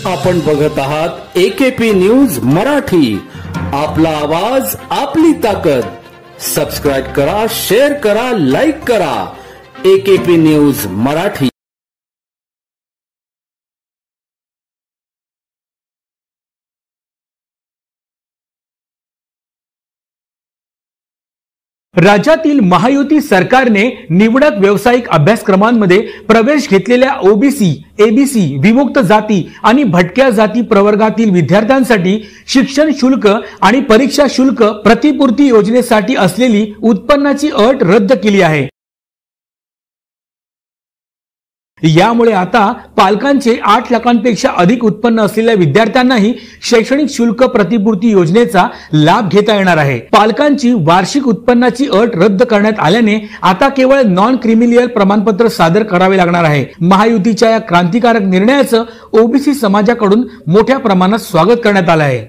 आपण बघत आहात AKP न्यूज मराठी, आपला आवाज आपली ताकद। सबस्क्राइब करा, शेअर करा, लाईक करा। AKP news Marathi. राज्यातील महायुती सरकारने निवडक व्यावसायिक अभ्यासक्रमांमध्ये प्रवेश घेतलेल्या ओबीसी, एबीसी, विमुक्त जाती आणि भटक्या जाती प्रवर्गातील विद्यार्थ्यांसाठी शिक्षण शुल्क आणि परीक्षा शुल्क प्रतिपूर्ती योजनेसाठी असलेली उत्पन्नाची अट रद्द केली आहे। यामुळे आता पालकांचे 8 लाखांपेक्षा अधिक उत्पन्न असलेल्या विद्यार्थ्यांनाही शैक्षणिक शुल्क प्रतिपूर्ती योजनेचा लाभ घेता येणार आहे। पालकांची वार्षिक उत्पन्नाची अट रद्द करण्यात आल्याने आता केवळ नॉन क्रिमिलियल प्रमाणपत्र सादर करावे लागणार आहे। महायुतीच्या या क्रांतिकारक निर्णयाचं ओबीसी समाजाकडून मोठ्या प्रमाणात स्वागत करण्यात आलं आहे।